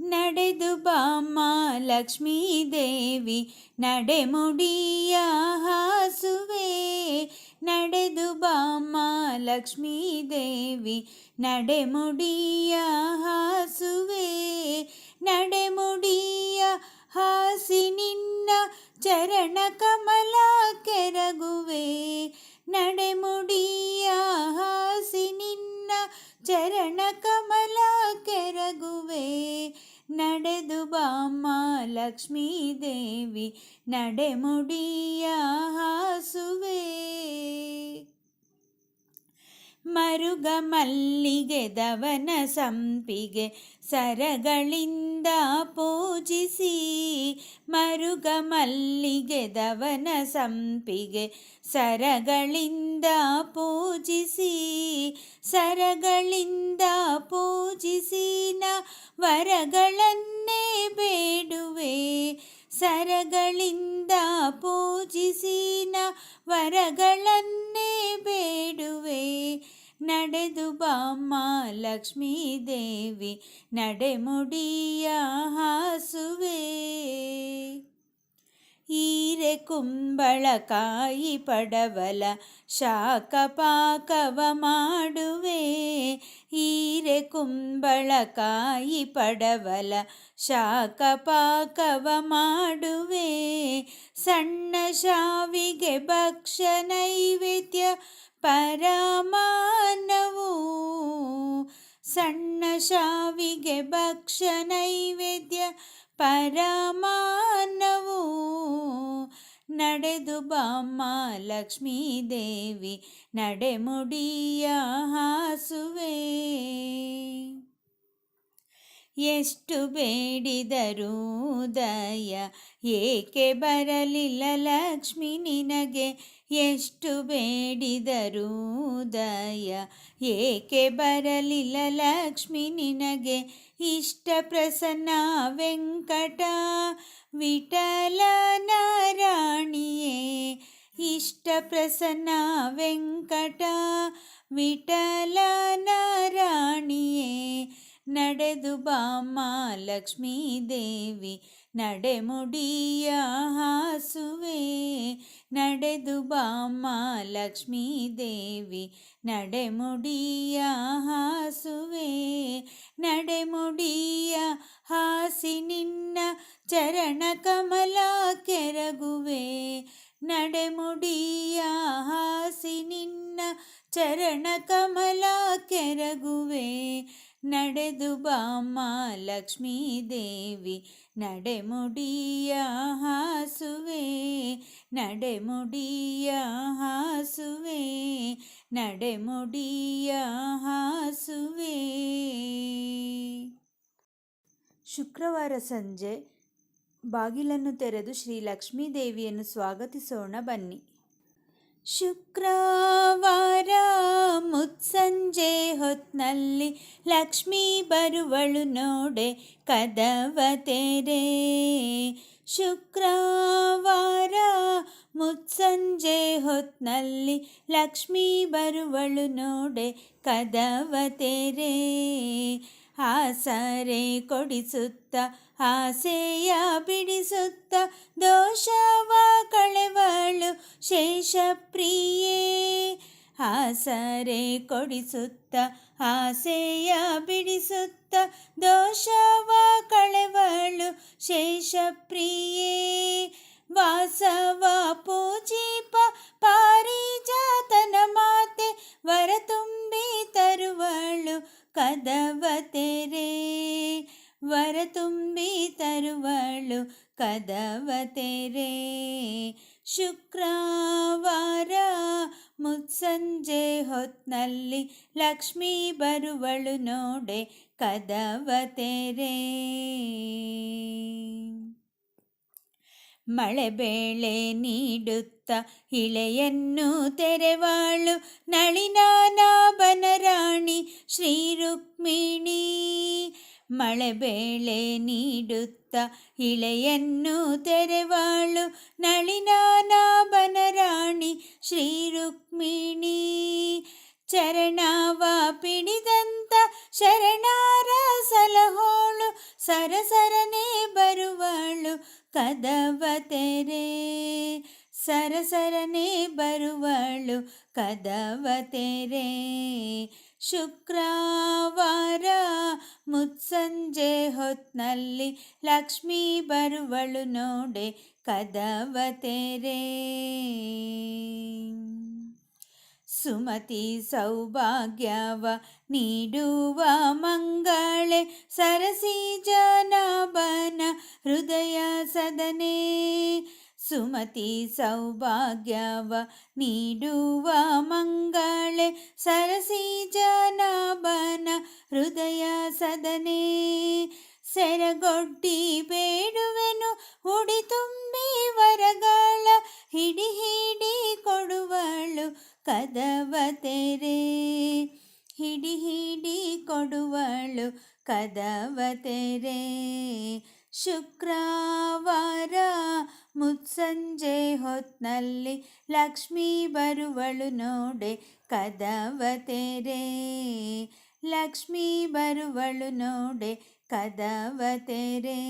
ನಡೆದು ಬಾಮ್ಮ ಲಕ್ಷ್ಮೀದೇವಿ ನಡೆಮುಡಿಯ ಹಾಸುವೆ. ನಡೆದು ಬಾಮ್ಮ ಲಕ್ಷ್ಮೀದೇವಿ ನಡೆಮುಡಿಯ ಹಾಸುವೆ. ನಡೆಮುಡಿಯ ಹಾಸಿ ನಿನ್ನ ಚರಣ ಕಮಲ ಕೆರಗುವೆ. ನಡೆಮುಡಿಯ ಹಾಸಿ ನಿನ್ನ ಚರಣ ಕಮಲ ಕೆರಗುವೆ. ನಡೆದು ಬಾಮ್ಮ ಲಕ್ಷ್ಮೀದೇವಿ ನಡೆಮುಡಿಯ ಹಾಸುವೆ. ಮರುಗ ಮಲ್ಲಿಗೆ ದವನ ಸಂಪಿಗೆ ಸರಗಳಿಂದ ಪೂಜಿಸಿ. ಮರುಗ ಮಲ್ಲಿಗೆ ದವನ ಸಂಪಿಗೆ ಸರಗಳಿಂದ ಪೂಜಿಸಿ. ಸರಗಳಿಂದ ಪೂಜಿಸಿ ನ ವರಗಳನ್ನೇ ಬೇಡುವೆ. ಸರಗಳಿಂದ ಪೂಜಿಸಿ ನ ವರಗಳನ್ನೇ ಬೇಡುವೆ. ನಡೆದು ಬಾಮ್ಮ ಲಕ್ಷ್ಮೀದೇವಿ ನಡೆಮುಡಿಯ ಹಾಸುವೆ. ಹೀರೆ ಕುಂಬಳಕಾಯಿ ಪಡವಲ ಶಾಖ ಪಾಕವ ಮಾಡುವೆ. ಹೀರೆ ಕುಂಬಳಕಾಯಿ ಪಡವಲ ಶಾಖ ಪಾಕವ ಮಾಡುವೆ. ಸಣ್ಣ ಶಾವಿಗೆ ಭಕ್ಷ್ಯ ನೈವೇದ್ಯ ಪರಮಾನ್ನವು. ಸಣ್ಣ ಶಾವಿಗೆ ಭಕ್ಷ್ಯ ನೈವೇದ್ಯ ಪರಮಾನ್ನವು. ನಡೆದು ಬಾಮ್ಮ ಲಕ್ಷ್ಮೀದೇವಿ ನಡೆಮುಡಿಯ ಹಾಸುವೆ. ಎಷ್ಟು ಬೇಡಿದರೂ ದಯ ಏಕೆ ಬರಲಿಲ್ಲ ಲಕ್ಷ್ಮಿ ನಿನಗೆ. ಎಷ್ಟು ಬೇಡಿದರೂ ದಯ ಏಕೆ ಬರಲಿಲ್ಲ ಲಕ್ಷ್ಮಿ ನಿನಗೆ. ಇಷ್ಟ ಪ್ರಸನ್ನ ವೆಂಕಟ ವಿಠಲನ ರಾಣಿಯೇ. ಇಷ್ಟ ಪ್ರಸನ್ನ ವೆಂಕಟ ವಿಠಲನ ರಾಣಿಯೇ. ನಡೆದು ಬಾಮ್ಮ ಲಕ್ಷ್ಮೀದೇವಿ ನಡೆಮುಡಿಯ ಹಾಸುವೆ. ನಡೆದು ಬಾಮ್ಮ ಲಕ್ಷ್ಮೀದೇವಿ ನಡೆಮುಡಿಯ ಹಾಸುವೆ. ನಡೆಮುಡಿಯ ಹಾಸಿ ನಿನ್ನ ಚರಣ ಕಮಲ ಕೆರಗುವೆ. ನಡೆಮುಡಿಯ ಹಾಸಿ ನಿನ್ನ ಚರಣ ಕಮಲ ಕೆರಗುವೆ. ನಡೆದು ಬಾಮ್ಮ ಲಕ್ಷ್ಮೀದೇವಿ ನಡೆಮುಡಿಯ ಹಾಸುವೆ. ನಡೆಮುಡಿಯ ಹಾಸುವೆ. ನಡೆಮುಡಿಯ ಹಾಸುವೆ. ಶುಕ್ರವಾರ ಸಂಜೆ ಬಾಗಿಲನ್ನು ತೆರೆದು ಶ್ರೀ ಲಕ್ಷ್ಮೀದೇವಿಯನ್ನು ಸ್ವಾಗತಿಸೋಣ ಬನ್ನಿ. ಶುಕ್ರವಾರ ಮುತ್ಸಂಜೆ ಹೊತ್ನಲ್ಲಿ ಲಕ್ಷ್ಮೀ ಬರುವಳು ನೋಡೆ ಕದವ ತೆರೆ. ಶುಕ್ರವಾರ ಮುತ್ಸಂಜೆ ಹೊತ್ನಲ್ಲಿ ಲಕ್ಷ್ಮೀ ಬರುವಳು ನೋಡೆ ಕದವ ತೆರೆ. ಆಸರೆ ಕೊಡಿಸುತ್ತ ಆಸೆಯ ಬಿಡಿಸುತ್ತ ದೋಷವ ಕಳೆವಳು ಶೇಷಪ್ರಿಯೇ. ಆಸರೆ ಕೊಡಿಸುತ್ತ ಆಸೆಯ ಬಿಡಿಸುತ್ತ ದೋಷವ ಕಳೆವಳು ಶೇಷಪ್ರಿಯೇ. ವಾಸವ ಪೂಜಿಪ ಪಾರಿಜಾತನ ಮಾತೆ ವರ ತುಂಬಿ ತರುವಳು ಕದವ ತೆರೆ. ವರ ತುಂಬಿ ತರುವಳು ಕದವ ತೆರೆ. ಶುಕ್ರವಾರ ಮುತ್ಸಂಜೆ ಹೊತ್ನಲ್ಲಿ ಲಕ್ಷ್ಮೀ ಬರುವಳು ನೋಡೆ ಕದವ ತೆರೆ. ಮಳೆ ಬೇಳೆ ನೀಡುತ್ತ ಇಳೆಯನ್ನು ತೆರೆವಾಳು ನಳಿನಾನಾಭನ ರಾಣಿ ಶ್ರೀ ರುಕ್ಮಿಣಿ. ಮಳೆ ಬೇಳೆ ನೀಡುತ್ತ ಇಳೆಯನ್ನು ತೆರೆವಾಳು ನಳಿನಾನಾಭನ ರಾಣಿ ಶ್ರೀ ರುಕ್ಮಿಣಿ. ಚರಣವ ಪಿಡಿದಂತ ಶರಣಾರ ಸಲಹೋಳು ಸರಸರನೆ ಬರುವಳು ಕದವ ತೆರೆ, ಸರಸರನೆ ಬರುವಳು ಕದವ ತೆರೆ. ಶುಕ್ರವಾರ ಮುತ್ಸಂಜೆ ಹೊತ್ನಲ್ಲಿ ಲಕ್ಷ್ಮೀ ಬರುವಳು ನೋಡೆ ಕದವ ತೆರೆ. ಸುಮತಿ ಸೌಭಾಗ್ಯವ ನೀಡುವ ಮಂಗಳೆ ಸರಸಿ ಜನಾಭನ ಹೃದಯ ಸದನೆ. ಸುಮತಿ ಸೌಭಾಗ್ಯವ ನೀಡುವ ಮಂಗಳೆ ಸರಸಿ ಜನಾಭನ ಹೃದಯ ಸದನೆ. ಸೆರಗೊಡ್ಡಿ ಬೇಡುವೆನು ಉಡಿ ತುಂಬಿ ವರಗಳ ಹಿಡಿ ಹಿಡಿ ಕೊಡುವಳು ಕದವ ತೆರೆ, ಹಿಡಿ ಹಿಡಿ ಕೊಡುವಳು ಕದವ ತೆರೆ. ಶುಕ್ರವಾರ ಮುತ್ಸಂಜೆ ಹೊತ್ನಲ್ಲಿ ಲಕ್ಷ್ಮೀ ಬರುವಳು ನೋಡೆ ಕದವ ತೆರೆ, ಲಕ್ಷ್ಮೀ ಬರುವಳು ನೋಡೆ ಕದವ ತೆರೆ,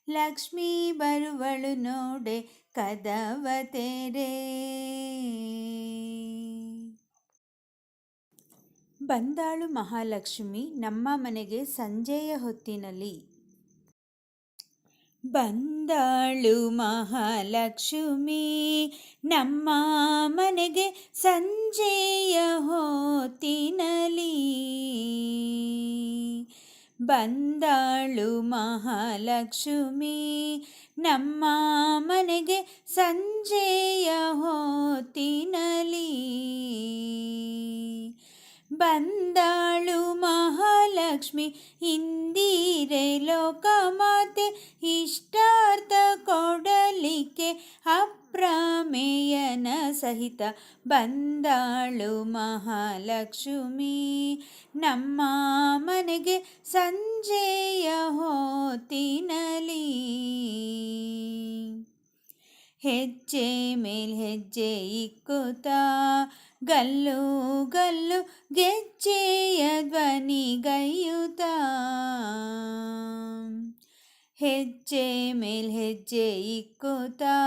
ಲಕ್ಷ್ಮೀ ಬರುವಳು ನೋಡೆ ಕದವ ತೆರೆ. ಬಂದಾಳು ಮಹಾಲಕ್ಷ್ಮಿ ನಮ್ಮ ಮನೆಗೆ ಸಂಜೆಯ ಹೊತ್ತಿನಲ್ಲಿ. ಬಂದಾಳು ಮಹಾಲಕ್ಷ್ಮಿ ನಮ್ಮ ಮನೆಗೆ ಸಂಜೆಯ ಹೊತ್ತಿನಲ್ಲಿ. ಬಂದಾಳು ಮಹಾಲಕ್ಷ್ಮಿ ನಮ್ಮ ಮನೆಗೆ ಸಂಜೆಯ ಹೊತ್ತಿನಲ್ಲಿ. ಬಂದಾಳು ಮಹಾಲಕ್ಷ್ಮಿ ಇಂದಿರೆ ಲೋಕಮಾತೆ ಇಷ್ಟಾರ್ಥ ಕೊಡಲಿಕ್ಕೆ ಅಪ್ರಮೇಯನ ಸಹಿತ. ಬಂದಾಳು ಮಹಾಲಕ್ಷ್ಮಿ ನಮ್ಮ ಮನೆಗೆ ಸಂಜೆಯ ಹೊತ್ತಿನಲ್ಲಿ. ಹೆಜ್ಜೆ ಮೇಲ್ ಹೆಜ್ಜೆ ಇಕ್ಕುತ್ತಾ ಗಲ್ಲು ಗಲ್ಲು ಗೆಜ್ಜೆಯ ಧ್ವನಿಗೈಯುತ್ತಾ. ಹೆಜ್ಜೆ ಮೇಲ್ ಹೆಜ್ಜೆ ಇಕ್ಕುತ್ತಾ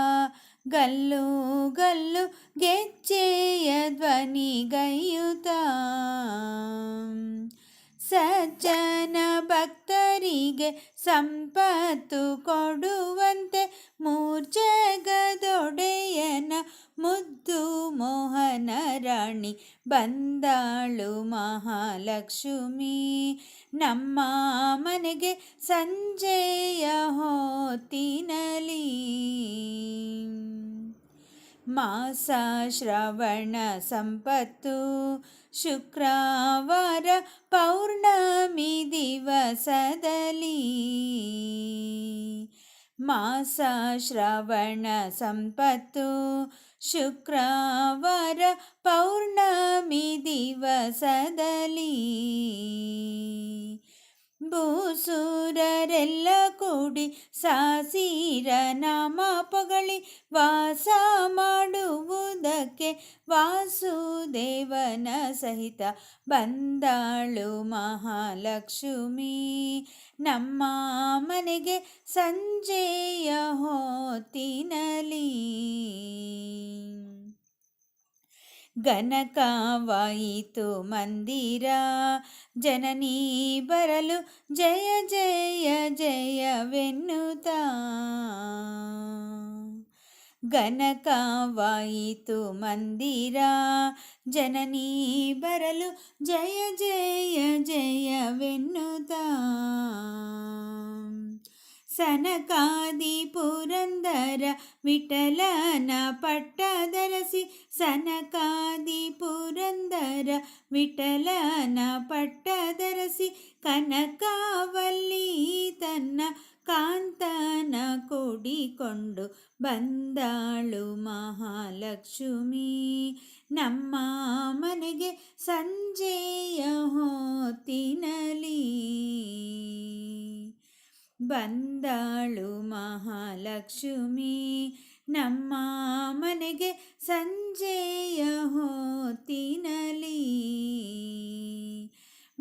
ಗಲ್ಲು ಗಲ್ಲು ಗೆಜ್ಜೆಯ ಧ್ವನಿಗೈಯುತ್ತಾ. ಸಜ್ಜನ ಭಕ್ತರಿಗೆ ಸಂಪತ್ತು ಕೊಡುವಂತೆ ಮೂರ್ಜಗದೊಡೆಯನ ಮುದ್ದು ಮೋಹನ ರಾಣಿ. ಬಂದಾಳು ಮಹಾಲಕ್ಷ್ಮಿ ನಮ್ಮ ಮನೆಗೆ ಸಂಜೆಯ ಹೊತ್ತಿನಲ್ಲಿ. ಮಾಸ ಶ್ರವಣ ಸಂಪತ್ತು ಶುಕ್ರವಾರ ಪೌರ್ಣಮಿ ದಿವಸದಲ್ಲಿ. ಮಾಸ ಶ್ರವಣ ಸಂಪತ್ತು ಶುಕ್ರವಾರ ಪೌರ್ಣಮಿ ದಿವಸದಲ್ಲಿ. ಭೂಸುರರೆಲ್ಲ ಕೂಡಿ ಸಾಸಿರ ನಾಮ ಪಗಳಿ ವಾಸ ಮಾಡುವುದಕ್ಕೆ ವಾಸುದೇವನ ಸಹಿತ. ಬಂದಾಳು ಮಹಾಲಕ್ಷ್ಮಿ ನಮ್ಮ ಮನೆಗೆ ಸಂಜೆಯ ಹೊತ್ತಿನಲ್ಲಿ. ಗನಕವಾಯಿತು ಮಂದಿರ ಜನನಿ ಬರಲು ಜಯ ಜಯ ಜಯವೆನ್ನುತ್ತಾ. ಗನಕವಾಯಿತು ಮಂದಿರ ಜನನಿ ಬರಲು ಜಯ ಜಯ ಜಯವೆನ್ನುತ್ತಾ. ಸನಕಾದಿ ಪುರಂದರ ವಿಠಲನ ಪಟ್ಟಧರಿಸಿ, ಸನಕಾದಿ ಪುರಂದರ ವಿಠಲನ ಪಟ್ಟಧರಿಸಿ, ಕನಕವಲ್ಲಿ ತನ್ನ ಕಾಂತನ ಕೂಡಿಕೊಂಡು ಬಂದಾಳು ಮಹಾಲಕ್ಷ್ಮಿ ನಮ್ಮ ಮನೆಗೆ ಸಂಜೆಯ ಹೊತ್ತಿನಲ್ಲಿ. ಬಂದಾಳು ಮಹಾಲಕ್ಷ್ಮಿ ನಮ್ಮ ಮನೆಗೆ ಸಂಜೆಯ ಹೊತ್ತಿನಲ್ಲಿ.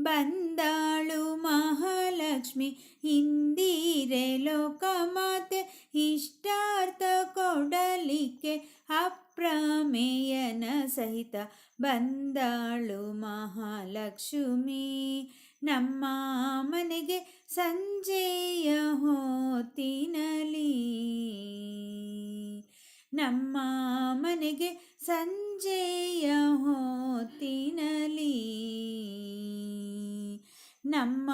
ಬಂದಾಳು ಮಹಾಲಕ್ಷ್ಮಿ ಇಂದಿರೆ ಲೋಕಮಾತೆ, ಇಷ್ಟಾರ್ಥ ಕೊಡಲಿಕ್ಕೆ ಅಪ್ರಮೇಯನ ಸಹಿತ ಬಂದಾಳು ಮಹಾಲಕ್ಷ್ಮಿ. ನಮ್ಮ ಮನೆಗೆ ಸಂಜೆಯ ಹೊತ್ತಿನಲಿ, ನಮ್ಮ ಮನೆಗೆ ಸಂಜೆಯ ಹೊತ್ತಿನಲಿ, ನಮ್ಮ